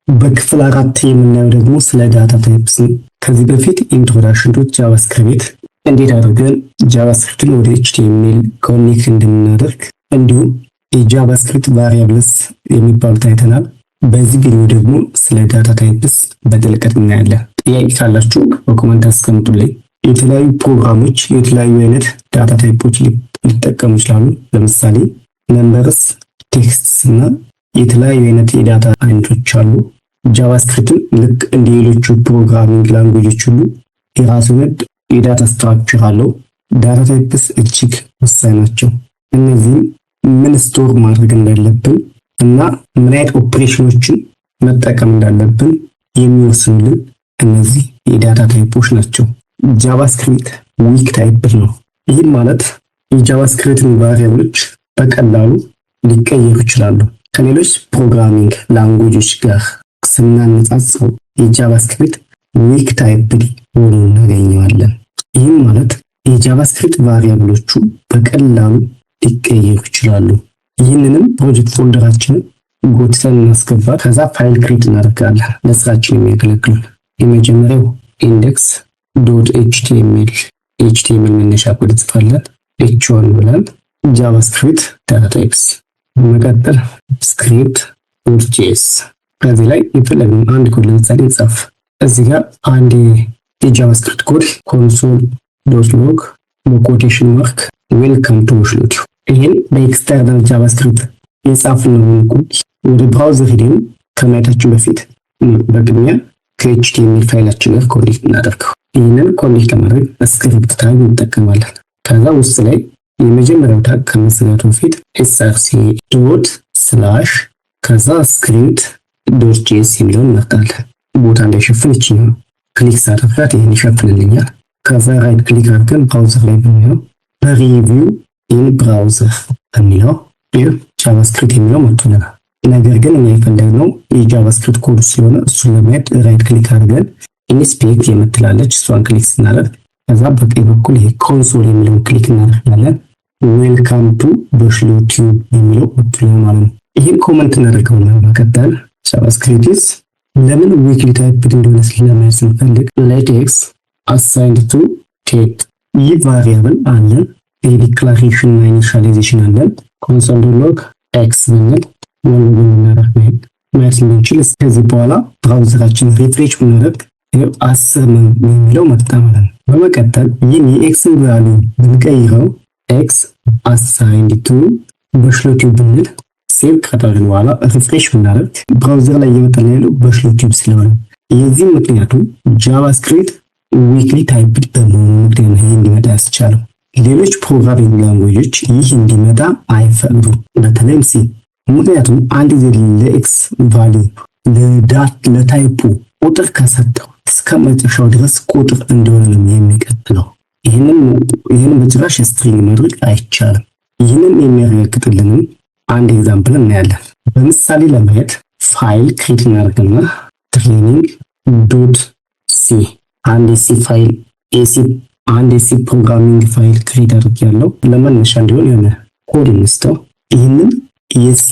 በክፍል 4 የምናየው ደግሞ ስለ ዳታ ታይፕስ ነው። ከዚህ በፊት ኢንትሮዳክሽን ቱ ጃቫስክሪፕት እንዴት አድርገን ጃቫስክሪፕትን ወደ ኤችቲኤምኤል ኮኔክት እንደምናደርግ እንዲሁም የጃቫስክሪፕት ቫሪያብልስ የሚባሉት አይተናል። በዚህ ቪዲዮ ደግሞ ስለ ዳታ ታይፕስ በጥልቀት እናያለን። ጥያቄ ካላችሁ በኮሜንት አስቀምጡልኝ። የተለያዩ ፕሮግራሞች የተለያዩ አይነት ዳታ ታይፖች ሊጠቀሙ ይችላሉ። ለምሳሌ ነምበርስ፣ ቴክስትስ እና የተለያዩ አይነት የዳታ አይነቶች አሉ። ጃቫስክሪፕትም ልክ እንደ ሌሎቹ ፕሮግራሚንግ ላንጉጆች ሁሉ የራሱ የዳታ ስትራክቸር አለው። ዳታ ታይፕስ እጅግ ወሳኝ ናቸው። እነዚህም ምን ስቶር ማድረግ እንዳለብን እና ምን አይነት ኦፕሬሽኖችን መጠቀም እንዳለብን የሚወስኑልን እነዚህ የዳታ ታይፖች ናቸው። ጃቫስክሪፕት ዊክ ታይፕ ነው። ይህም ማለት የጃቫስክሪፕትን ቫሪያብሎች በቀላሉ ሊቀየሩ ይችላሉ። ከሌሎች ፕሮግራሚንግ ላንጉጆች ጋር ስናነጻጽረው የጃቫስክሪፕት ዊክ ታይፕ ሆኖ እናገኘዋለን። ይህም ማለት የጃቫስክሪፕት ቫሪያብሎቹ በቀላሉ ሊቀየሩ ይችላሉ። ይህንንም ፕሮጀክት ፎልደራችንን ጎትተን እናስገባ። ከዛ ፋይል ክሬት እናደርጋለን። ለስራችን የሚያገለግሉ የመጀመሪያው ኢንዴክስ ዶት ኤችቲኤምኤል ኤችቲኤምኤል መነሻ ኮድ ጽፋለን። ኤች1 ብለን ጃቫስክሪፕት ዳታ ታይፕስ መቀጠል ስክሪፕት ዶት ጄኤስ ከዚህ ላይ የፈለግነው አንድ ኮድ ለምሳሌ እንጻፍ። እዚህ ጋር አንድ የጃቫስክሪፕት ኮድ ኮንሶል ዶት ሎግ በኮቴሽን ማርክ ዌልካም ቱ ዊሽሎድ። ይህን በኤክስተርናል ጃቫስክሪፕት የጻፍነውን ኮድ ወደ ብራውዘር ሄደን ከማየታችን በፊት በቅድሚያ ከኤችቲኤምኤል ፋይላችን ጋር ኮኔክት እናደርገው። ይህንን ኮኔክት ለማድረግ ስክሪፕት ታግ እንጠቀማለን። ከዛ ውስጥ ላይ የመጀመሪያው ታግ ከመዘጋቱ በፊት ኤስአርሲ ዶት ስላሽ ከዛ ስክሪፕት ዶት ጄኤስ የሚለውን እንመርጣለን። ቦታ እንዳይሸፍን ይችላል። ክሊክ ሳደርጋት ይህን ይሸፍንልኛል። ከዛ ራይት ክሊክ አድርገን ብራውዘር ላይ በሚለው በሪቪው ኢን ብራውዘር በሚለው ጃቫስክሪፕት የሚለው መጥቶልናል። ነገር ግን እኛ የፈለግነው የጃቫስክሪፕት ኮድ ስለሆነ እሱን ለማየት ራይት ክሊክ አድርገን ኢንስፔክት የምትላለች እሷን ክሊክ ስናደርግ ከዛ በቀኝ በኩል ይሄ ኮንሶል የሚለውን ክሊክ እናደርጋለን። ዌልካም ቱ ዊሽሎድ ቲዩብ የሚለው መጥቶልናል ማለት ነው። ይሄን ኮመንት እናደርገውና መቀጠል ጃቫስክሪፕት ለምን ዊክሊ ታይፕድ እንደሆነ ስለማየት ስንፈልግ ሌትስ አሳይንድ ቱ ቴት ይህ ቫሪያብል አለን። የዲክላሬሽን እና ኢኒሻላይዜሽን አለን። ኮንሶል ሎግ ኤክስ ብንል ወንድ ብናደርግ ማየት እንችል። ከዚህ በኋላ ብራውዘራችን ሪፍሬሽ ብናደርግ 10 የሚለው መጣ ማለት ነው። በመቀጠል ይህን የኤክስን ቫልዩ ብንቀይረው ኤክስ አሳይንድ ቱ ዊሽሎድ ቲዩብ ብንል ሴቭ ካደረግን በኋላ ሪፍሬሽ ብናደርግ ብራውዘር ላይ እየመጣልን ያለው ዊሽሎድ ቲዩብ ስለሆነ የዚህ ምክንያቱ ጃቫስክሪፕት ዊክሊ ታይፕድ በመሆኑ ምክንያት ይህ እንዲመጣ ያስቻለው። ሌሎች ፕሮግራሚንግ ላንጉጆች ይህ እንዲመጣ አይፈቅዱም፣ በተለይም ሲ። ምክንያቱም አንድ ጊዜ ለኤክስ ቫልዩ ለታይፑ ቁጥር ከሰጠው እስከ መጨረሻው ድረስ ቁጥር እንደሆነ ነው የሚቀጥለው። ይህንን በጭራሽ ስትሪንግ ማድረግ አይቻልም። ይህንን የሚያረጋግጥልንም አንድ ኤግዛምፕል እናያለን። በምሳሌ ለማየት ፋይል ክሬት እናደርግና ትሬኒንግ ዶት ሲ አንድ ሲ ፋይል አንድ ሲ ፕሮግራሚንግ ፋይል ክሬት አድርጌያለሁ። ለመነሻ እንዲሆን የሆነ ኮድ እንስተው። ይህንን የሲ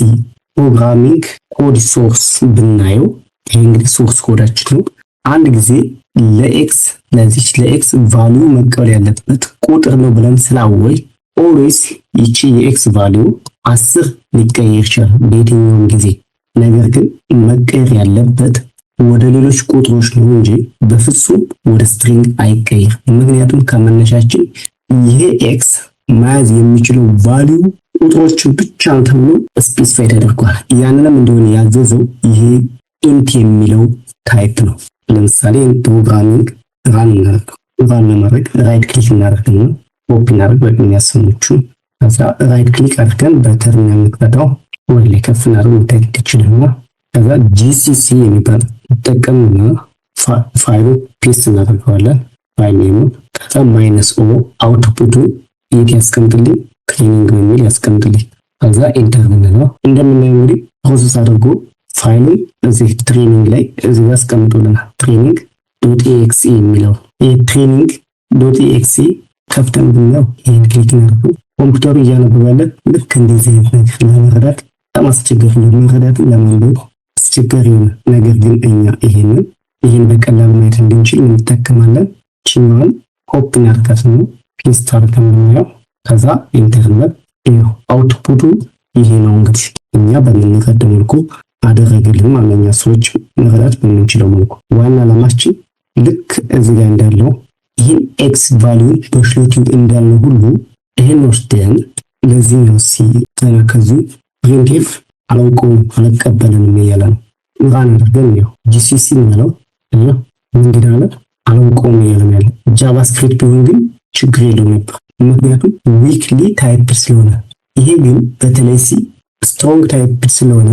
ፕሮግራሚንግ ኮድ ሶርስ ብናየው ይህ እንግዲህ ሶርስ ኮዳችን ነው። አንድ ጊዜ ለኤክስ ቫልዩ መቀበል ያለበት ቁጥር ነው ብለን ስላወይ ኦልዌይስ ይቺ የኤክስ ቫልዩ 10 ሊቀየር ይችላል በየትኛውም ጊዜ። ነገር ግን መቀየር ያለበት ወደ ሌሎች ቁጥሮች ነው እንጂ በፍጹም ወደ ስትሪንግ አይቀየር። ምክንያቱም ከመነሻችን ይሄ ኤክስ መያዝ የሚችለው ቫልዩ ቁጥሮችን ብቻ ተብሎ ስፔሲፋይ ተደርጓል። ያንንም እንደሆነ ያዘዘው ይሄ ኢንት የሚለው ታይፕ ነው። ለምሳሌ ፕሮግራሚንግ ራን ለማድረግ ራይት ክሊክ እናደርግና ኦፕን እናደርግ በቅድሚያ ስሞቹ ከዛ ራይት ክሊክ አድርገን በተርሚናል እንክፈተው ወደ ላይ ከፍ እናደርግ መታየት ይችላልና ከዛ ጂሲሲ የሚባል ተጠቀምና ፋይሉ ፔስት እናደርገዋለን። ፋይል ኔሙ ከዛ -o አውትፑቱ የት ያስቀምጥልኝ ትሬኒንግ በሚል ያስቀምጥልኝ። ከዛ ኢንተር ብንለው እንደምናየው እንግዲህ ፕሮሰስ አድርጎ ፋይሉን እዚህ ትሬኒንግ ላይ እዚህ ጋር አስቀምጦልናል። ትሬኒንግ ዶት ኤክስ የሚለው ይሄ ትሬኒንግ ዶት ኤክስ ከፍተን ብናየው ይሄን ክሊክ እናደርገው ኮምፒውተሩ እያነበበለት ልክ እንደዚህ ነገር ለመረዳት በጣም አስቸጋሪ ነው። መረዳት ለማንበብ አስቸጋሪ ነው። ነገር ግን እኛ ይሄን በቀላሉ ማየት እንድንችል እንጠቀማለን። ቺማን ኮፒ እናድርጋት ነው ፔስት አድርገን የምናየው። ከዛ ኢንተርናል አውትፑቱ ይሄ ነው። እንግዲህ እኛ በምንረዳው መልኩ አደረገልን ማለኛ ሰዎች መረዳት በምንችለው መልኩ ዋና ዓላማችን ልክ እዚህ ጋር እንዳለው ይህን ኤክስ ቫልዩ በፍሎቲው እንዳለው ሁሉ ይህን ወስደን ለዚህኛው ሲተናከዙ ፕሪንትፍ አላውቀውም አልቀበልንም እያለ ነው። ራን አድርገን ነው ጂሲሲ ነው እንግዲህ አለ አላውቀውም እያለ ነው ያለው። ጃቫስክሪፕት ቢሆን ግን ችግር የለውም ነበር፣ ምክንያቱም ዊክሊ ታይፕ ስለሆነ። ይሄ ግን በተለይ ስትሮንግ ታይፕ ስለሆነ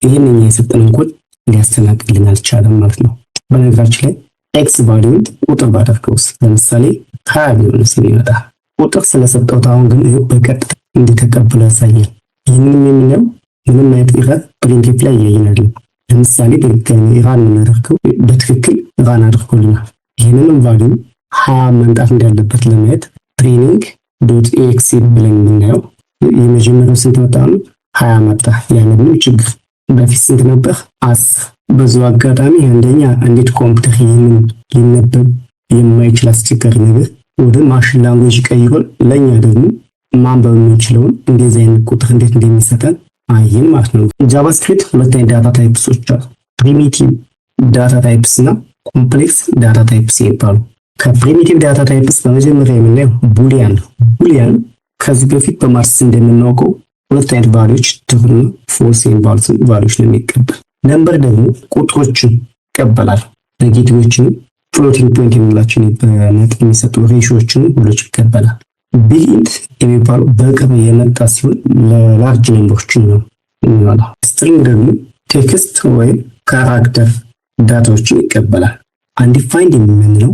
ይሄንን የሰጠንን ኮድ ሊያስተናግድልን አልቻለም ማለት ነው። በነገራችን ላይ ኤክስ ቫልዩን ቁጥር ባደርገውስ ለምሳሌ 20 ቢሆን ሲመጣ ቁጥር ስለሰጠሁት አሁን ግን በቀጥታ እንዲተቀበለ ያሳያል። ይህንን የምናየው ምንም አይነት ኢረር ፕሪንትፍ ላይ ያየናል። ለምሳሌ በድጋሚ ራን እናደርገው በትክክል ራን አድርጎልናል። ይህንንም ቫልዩ 20 መምጣት እንዳለበት ለማየት ትሬኒንግ ዶት ኤክስ ብለን የምናየው የመጀመሪያው ስንት መጣ ነው? 20 መጣ። ያለምንም ችግር። በፊት ስንት ነበር? 10። በዚሁ አጋጣሚ አንደኛ እንዴት ኮምፒውተር ይህንን ሊነበብ የማይችል አስቸጋሪ ነገር ወደ ማሽን ላንጉዌጅ ቀይሮ ለኛ ደግሞ ማንበብ የምንችለውን እንደዚህ አይነት ቁጥር እንዴት እንደሚሰጠን አየን ማለት ነው። ጃቫስክሪፕት ሁለት አይነት ዳታ ታይፕሶች አሉ። ፕሪሚቲቭ ዳታ ታይፕስ እና ኮምፕሌክስ ዳታ ታይፕስ ይባላሉ። ከፕሪሚቲቭ ዳታ ታይፕስ በመጀመሪያ የምናየው ቡሊያን ነው። ቡሊያን ከዚህ በፊት በማርስ እንደምናውቀው ሁለት አይነት ቫልዩዎች ትሩ ፎልስ የሚባሉትን ቫልዩዎች ነው የሚቀበል። ነምበር ደግሞ ቁጥሮችን ይቀበላል። ኔጌቲቮችን ፍሎቲንግ ፖይንት የምንላቸው በነጥብ የሚሰጡ ሬሾዎችን ሁሎች ይቀበላል። ቢግኢንት የሚባለው በቅርብ የመጣ ሲሆን ለላርጅ ነምበሮችን ነው የሚባለው። ስትሪንግ ደግሞ ቴክስት ወይም ካራክተር ዳታዎችን ይቀበላል። አንዲፋይንድ የምንለው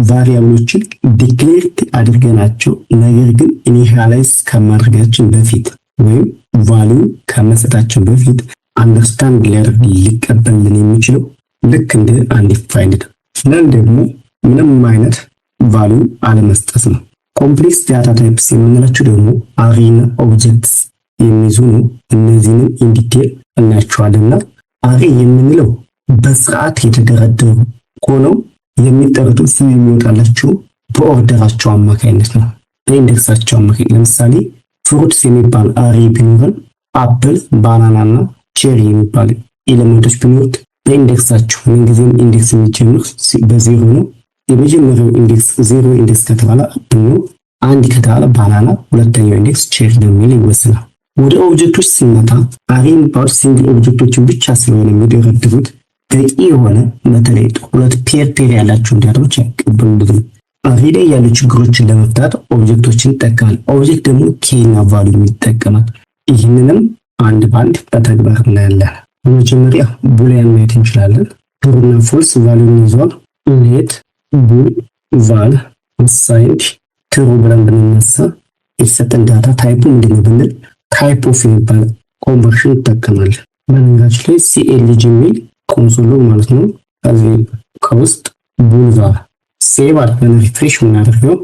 ቫሪያብሎችን ዲክሌር አድርገናቸው ነገር ግን ኢኒሻላይዝ ከማድረጋችን በፊት ወይም ቫልዩ ከመሰጣቸው በፊት አንደርስታንድ ሊያደርግ ሊቀበልን የሚችለው ልክ እንደ አንዲፋይንድ ነው። ነን ደግሞ ምንም አይነት ቫልዩ አለመስጠት ነው። ኮምፕሌክስ ዳታ ታይፕስ የምንላቸው ደግሞ አሬና ኦብጀክትስ የሚይዙ ነው። እነዚህንም ኢንዲቴል እናያቸዋለንና አሬ የምንለው በስርዓት የተደረደሩ ሆነው የሚጠሩት ስም የሚወጣላቸው በኦርደራቸው አማካይነት ነው፣ በኢንዴክሳቸው አማካይነት። ለምሳሌ ፍሩትስ የሚባል አሬ ቢኖረን አፕል፣ ባናና እና ቼሪ የሚባል ኤሌመንቶች ቢኖሩት በኢንዴክሳቸው ምንጊዜም ኢንዴክስ የሚጀምር በዜሮ ነው። የመጀመሪያው ኢንዴክስ ዜሮ ኢንዴክስ ከተባለ አፕል ነው፣ አንድ ከተባለ ባናና፣ ሁለተኛው ኢንዴክስ ቼሪ ነው የሚል ይወሰናል። ወደ ኦብጀክቶች ስንመጣ አሬ የሚባሉት ሲንግል ኦብጀክቶችን ብቻ ስለሆነ የሚደረድሩት በቂ የሆነ በተለይ ሁለት ፔር ያላቸውን ዳታዎች አይቀበሉትም። አሬ ላይ ያሉ ችግሮችን ለመፍታት ኦብጀክቶችን ይጠቀማል። ኦብጀክት ደግሞ ኬና ቫልዩ ይጠቀማል። ይህንንም አንድ ባንድ በተግባር እናያለን። በመጀመሪያ ቡሊያን ማየት እንችላለን። ትሩና ፎልስ ቫልዩን ይዟል። ሌት ቡል ቫል አሳይንድ ትሩ ብለን ብንነሳ የተሰጠን ዳታ ታይፑ ምንድነው ብንል ታይፕ ኦፍ የሚባል ኮንቨርሽን ይጠቀማል። በነገራችን ላይ ሲኤልጂ የሚል ኮንሶል ማለት ነው። ከዚህ ከውስጥ ቡል ቫል ሴቭ አድርገን ሪፍሬሽ የምናደርገው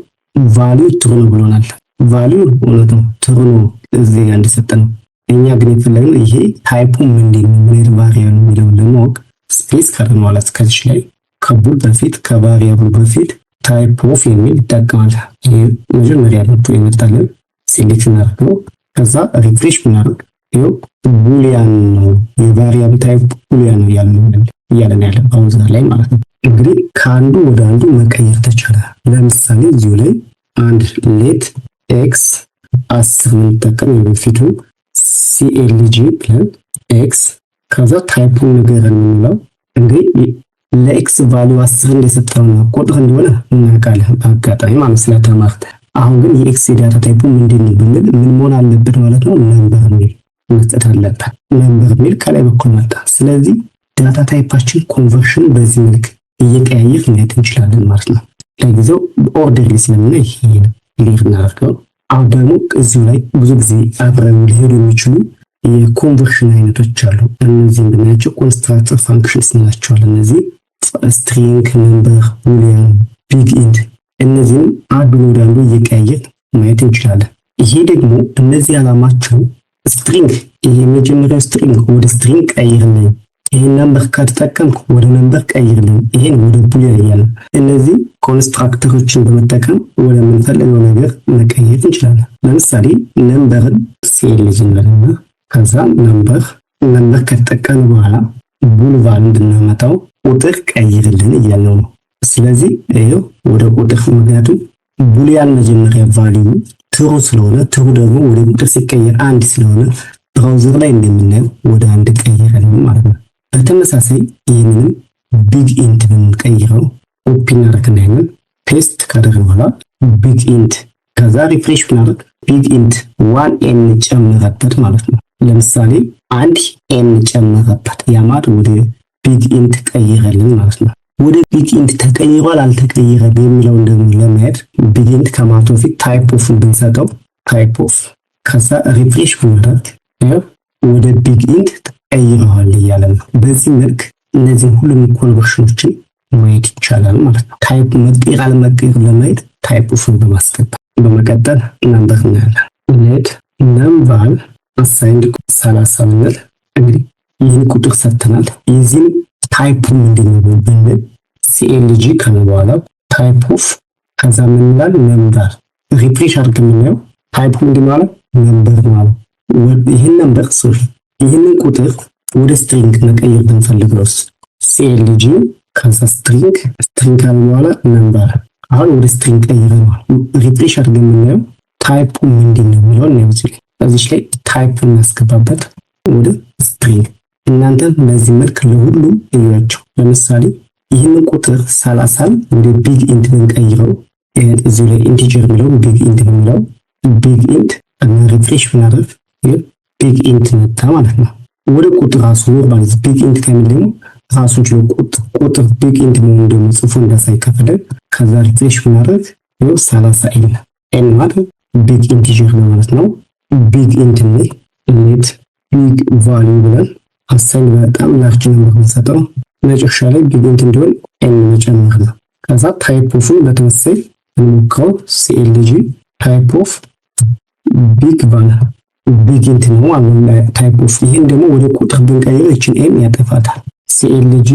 ቫልዩ ትሩ ነው ብሎናል። ቫልዩ እውነት ነው ትሩ ነው እዚህ ጋር እንደሰጠን ነው። እኛ ግን የፈለግነው ይሄ ታይፑ ምንድነው ምን ቫሪያብል የሚለውን ለማወቅ ስፔስ ካልን ማለት ከዚህ ላይ ከቡል በፊት ከቫሪያብል በፊት ታይፕ ኦፍ የሚል ይጠቀማል። ይሄ መጀመሪያ መጥቶ ይመጣልን ሴሌክት እናደርገው ከዛ ሪፍሬሽ ብናደርግ ይሄው ቡሊያን ነው የቫሪያብል ታይፕ ቡሊያን ነው እያለን ያለ ብራውዘር ላይ ማለት ነው። እንግዲህ ከአንዱ ወደ አንዱ መቀየር ተቻለ። ለምሳሌ እዚሁ ላይ አንድ ሌት ኤክስ 10 የምንጠቀም የበፊቱ ሲኤልጂ ብለን ኤክስ ከዛ ታይፑን ንገረን የምንለው እንግዲህ ለኤክስ ቫልዩ 10 እንደሰጠው ቁጥር እንደሆነ እናውቃለን በአጋጣሚ ማለት ስለተማርተ። አሁን ግን የኤክስ ዳታ ታይፑ ምንድነው ብንል ምን መሆን አለበት ማለት ነው? ነምበር ሚል መስጠት አለበት። ነምበር ሚል ከላይ በኩል መጣ። ስለዚህ ዳታ ታይፓችን ኮንቨርሽን በዚህ መልክ እየቀያየር ማየት እንችላለን ማለት ነው። ለጊዜው ኦርደር ስለምናይ ይሄን ክሊር እናደርገው። አሁን ደግሞ እዚሁ ላይ ብዙ ጊዜ አብረው ሊሄዱ የሚችሉ የኮንቨርሽን አይነቶች አሉ። እነዚህን ብናያቸው ኮንስትራክተር ፋንክሽንስ እንላቸዋለን። እነዚህ ስትሪንግ፣ ነምበር፣ ቡሊያን፣ ቢግ ኢንት እነዚህም አንዱ ወደ አንዱ እየቀያየር ማየት እንችላለን። ይሄ ደግሞ እነዚህ ዓላማቸው ስትሪንግ ይሄ የመጀመሪያው ስትሪንግ ወደ ስትሪንግ ቀይርልኝ፣ ይሄን ነምበር ከተጠቀምኩ ወደ ነምበር ቀይርልኝ፣ ይሄን ወደ ቡሊያን እያልን እነዚህ ኮንስትራክተሮችን በመጠቀም ወደ ምንፈልገው ነገር መቀየር እንችላለን። ለምሳሌ ነምበርን ሲኤልጂ እንበልና ከዛ ነምበር ከተጠቀምን በኋላ ቡልቫል እንድናመጣው ቁጥር ቀይርልን እያልነው ነው። ስለዚህ ይሄው ወደ ቁጥር ምክንያቱም ቡሊያን መጀመሪያ ቫልዩ ትሩ ስለሆነ ትሩ ደግሞ ወደ ቁጥር ሲቀየር አንድ ስለሆነ ብራውዘር ላይ እንደምናየው ወደ አንድ ቀይረልን ማለት ነው። በተመሳሳይ ይህንንም ቢግ ኢንት ብንቀይረው ኦፕን አድርገን ይሄንን ፔስት ካደረግን በኋላ ቢግ ኢንት ከዛ ሪፍሬሽ ብናደርግ ቢግ ኢንት 1n ጨመረበት ማለት ነው። ለምሳሌ አንድ ኤን ጨመረበት ያማድ ወደ ቢግ ኢንት ቀይረልን ማለት ነው። ወደ ቢግ ኢንት ተቀይሯል አልተቀየረም የሚለውን ደግሞ ለማየት ቢግ ኢንት ከማለቱ በፊት ታይፕ ኦፍ ብንሰጠው ታይፕ ኦፍ ከዛ ሪፍሬሽ ብናደርግ ወደ ቢግ ኢንት ተቀይረዋል እያለ ነው። በዚህ መልክ እነዚህን ሁሉም ኮንቨርሽኖችን ማየት ይቻላል ማለት ነው። ታይፕ መቀየር አለመቀየር ለማየት ታይፕ ኦፍን በማስገባት በመቀጠል ነምበር እናያለን። ሌት ነምበር አሳይንድ 30 ብንል እንግዲህ ይህን ቁጥር ሰጥተናል። የዚህን ታይፑ ምንድነው ብንል ሲኤልጂ ካለ በኋላ ታይፕ ኦፍ ከዛ ምን ይላል ነምበር ሪፍሬሽ አድርገን የምናየው ታይፑ ምንድነው አለ ነምበር ማለት ይህን ነምበር ይህንን ቁጥር ወደ ስትሪንግ መቀየር ብንፈልገውስ ሲኤልጂ ከዛ ስትሪንግ ካለ በኋላ ነምበር አሁን ወደ ስትሪንግ ቀይረናል። ሪፍሬሽ አድርገን የምናየው ታይፑ ምንድነው የሚለው ነው። እዚህ ላይ ታይፕ እናስገባበት ወደ ስትሪንግ። እናንተ በዚህ መልክ ለሁሉም እዩዋቸው። ለምሳሌ ይህንን ቁጥር 30 ወደ ቢግ ኢንት ብንቀይረው እዚህ ላይ ኢንቲጀር የሚለው ቢግ ኢንት የሚለው ቢግ ኢንት እና ሪፍሬሽ ብናደርግ ቢግ ኢንት መጣ ማለት ነው። ወደ ቁጥር ራሱ ኖርማል ቢግ ኢንት ከሚለው ራሱን ችሎ ቁጥር ቢግ ኢንት ነው እንደሆነ ጽፎ እንዳሳይ ከፈለግ ከዛ ሪፍሬሽ ብናደርግ 30 ኤን ማለት ቢግ ኢንቲጀር ነው ማለት ነው። ቢግ ኢንት ላይ ሌት ቢግ ቫልዩ ብለን አሳይን በጣም ላርጅ ነምበር ብንሰጠው መጨረሻ ላይ ቢግ ኢንት እንዲሆን ኤን መጨመር ነው። ከዛ ታይፕ ኦፍን በተመሳሳይ እንሞክረው ሲኤልጂ ታይፕ ኦፍ ቢግ ቫል ቢግ ኢንት ነው አሁን ታይፕ ኦፍ። ይሄን ደግሞ ወደ ቁጥር ብንቀይር እቺን ኤን ያጠፋታል። ሲኤልጂ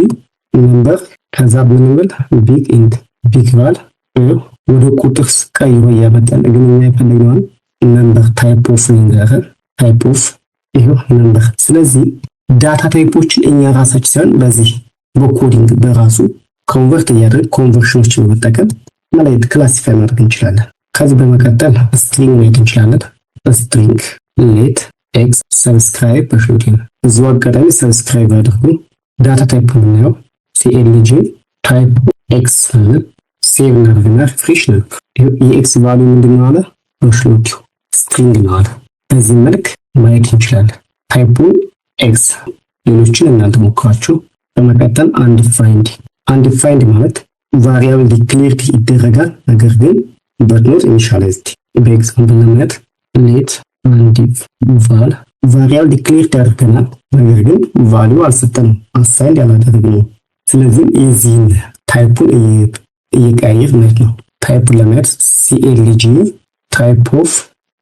ነምበር ከዛ ብንብል ቢግ ኢንት ቢግ ቫል ወደ ቁጥር ቀይሮ ያመጣል። ግን የማይፈልገው ነምበር ታይፕ ኦፍ ነገር ታይፕ ኦፍ ይሄው ነምበር። ስለዚህ ዳታ ታይፖችን እኛ ራሳችን ሳይሆን በዚህ በኮዲንግ በራሱ ኮንቨርት እያደረግ ኮንቨርሽኖችን በመጠቀም ማለት ክላሲፋይ ማድረግ እንችላለን። ከዚህ በመቀጠል ስትሪንግ ማየት እንችላለን። ስትሪንግ ሌት ኤክስ ሰብስክራይብ በሹቲን እዚሁ አጋጣሚ ሰብስክራይብ አድርጉ። ዳታ ታይፕ የምናየው ሲኤልጂ ታይፕ ኤክስ ሴቭ እናደርግና ሪፍሬሽ ነው። የኤክስ ቫልዩ ምንድነው አለ በሹቲው ስትሪንግ ነው አለ። በዚህ መልክ ማየት እንችላለን። ታይፑ ኤክስ ሌሎችን እናንተ ሞክራችሁ። በመቀጠል አንዲፋይንድ ማለት ቫሪያብል ዲክሌርድ ይደረጋል ነገር ግን በኖት ኢኒሻላይዝድ። በኤግዛምፕል ለማየት ሌት አንዲቫል ቫሪያብል ዲክሌርድ አድርገናል ነገር ግን ቫልዩ አልሰጠንም አሳይንድ ያላደረግነው። ስለዚህ የዚህን ታይፑን እየቀያየር ማለት ነው። ታይፑን ለማየት ሲኤልጂ ታይፕ ኦፍ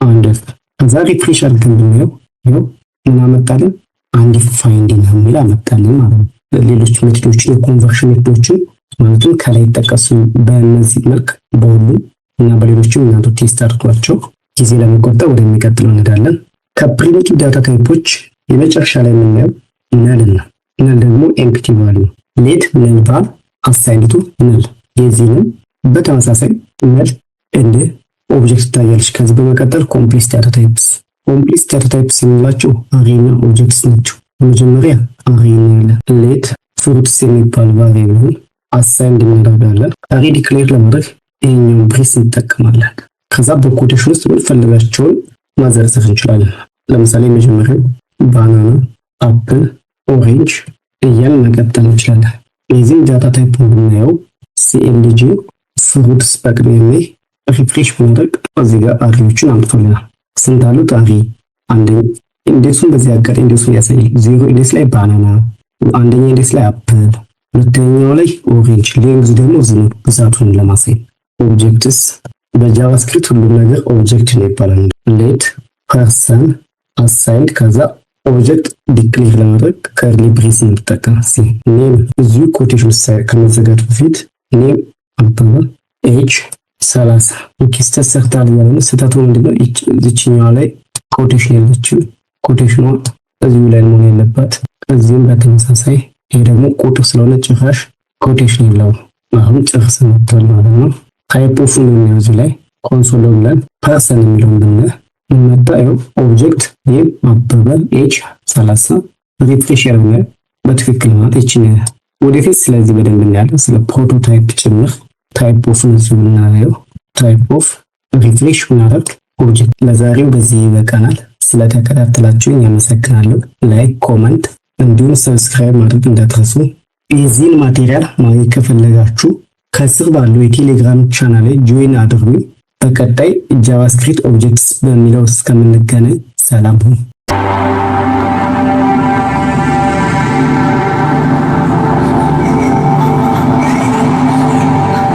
አንደር ከዛ ሪፍሬሽ አድርገን ብናየው ይኸው እናመጣለን አንዲፋይንድ ነው የሚል አመጣልን ማለት ነው። ሌሎች ሜቶዶችን የኮንቨርሽን ሜቶዶችን ማለትም ከላይ ተጠቀሱ በእነዚህ መልክ በሁሉም እና በሌሎችም እናንተ ቴስት አድርጓቸው። ጊዜ ለመቆጠብ ወደሚቀጥለው እንሄዳለን። ከፕሪሚቲቭ ዳታ ታይፖች የመጨረሻ ላይ የምናየው ነል ነው። ነል ደግሞ ኤምፕቲ ቫልዩ ሌት ነል ቫል አሳይንድ ቱ ነል። የዚህንም በተመሳሳይ ነል እንደ ኦብጀክት ታያለች። ከዚህ በመቀጠል ኮምፕሌክስ ዳታ ታይፕስ የሚላቸው አሬና ኦብጀክትስ ናቸው። በመጀመሪያ አሬና ያለ ሌት ፍሩትስ የሚባል ቫሪያብል አሳይንድ እናደርጋለን። አሬ ዲክሌር ለማድረግ ይሄኛውን ብሬስ እንጠቀማለን። ከዛ በኮቴሽን ውስጥ የምንፈልጋቸውን ማዘርዘር እንችላለን። ለምሳሌ መጀመሪያው ባናና፣ አፕል፣ ኦሬንጅ እያልን መቀጠል እንችላለን። የዚህም ዳታ ታይፕ ብናየው ሲኤልጂ ፍሩትስ በቅድሚያ ላይ ሪፍሬሽ በማድረግ እዚህ ጋር አሬዎችን አምጥቶልናል። ስንት አሉት? አሬ አንደኛ ኢንዴክሱን በዚህ አጋጣሚ ኢንዴክሱን ያሳያል። 0 ኢንዴክስ ላይ ባናና፣ አንደኛ ኢንዴክስ ላይ አፕል፣ ሁለተኛው ላይ ኦሬንጅ። ሌንግዝ ደግሞ ዝም ብዛቱን ለማሳየት ኦብጀክትስ በጃቫስክሪፕት ሁሉም ነገር ኦብጀክት ነው ይባላል። ሌት ፐርሰን አሳይንድ ከዛ ኦብጀክት ዲክሌር ለማድረግ ከርሊ ብሬስ እንጠቀም። ኔም እዚሁ ኮቴሽን ከመዘጋቱ በፊት ኔም አበበ ኤጅ 30 ሪክስተት ሰርታል ያለው ስህተቱ ምንድነው? እዚችኛዋ ላይ ኮቴሽን ያለችው ኮቴሽኗ እዚሁ ላይ መሆን ያለባት። እዚህም በተመሳሳይ ይሄ ደግሞ ቁጥር ስለሆነ ጭራሽ ኮቴሽን የለውም። አሁን ጨርስ መጥቷል ማለት ነው። ታይፕ ኦፍ ነው የሚያዙ ላይ ኮንሶል ብለን ፐርሰን የሚለውን ብንመጣው ኦብጀክት ኔም አበበ ኤጅ 30 ሪፍሬሽ ያደርጋል በትክክል ማለት ይችላል ወደፊት። ስለዚህ በደንብ እናያለን ስለ ፕሮቶታይፕ ጭምር። ታይፕ ኦፍ ነው የምናየው። ታይፕ ኦፍ ሪፍሬሽ እናደርግ ኦብጀክት። ለዛሬው በዚህ ይበቃናል። ስለተከታተላችሁኝ አመሰግናለሁ። ላይክ፣ ኮመንት እንዲሁም ሰብስክራይብ ማድረግ እንዳትረሱ። የዚህን ማቴሪያል ማግኘት ከፈለጋችሁ ከስር ባለው የቴሌግራም ቻናል ላይ ጆይን አድርጉ። በቀጣይ ጃቫስክሪፕት ኦብጀክትስ በሚለው እስከምንገናኝ ሰላም ሁኑ።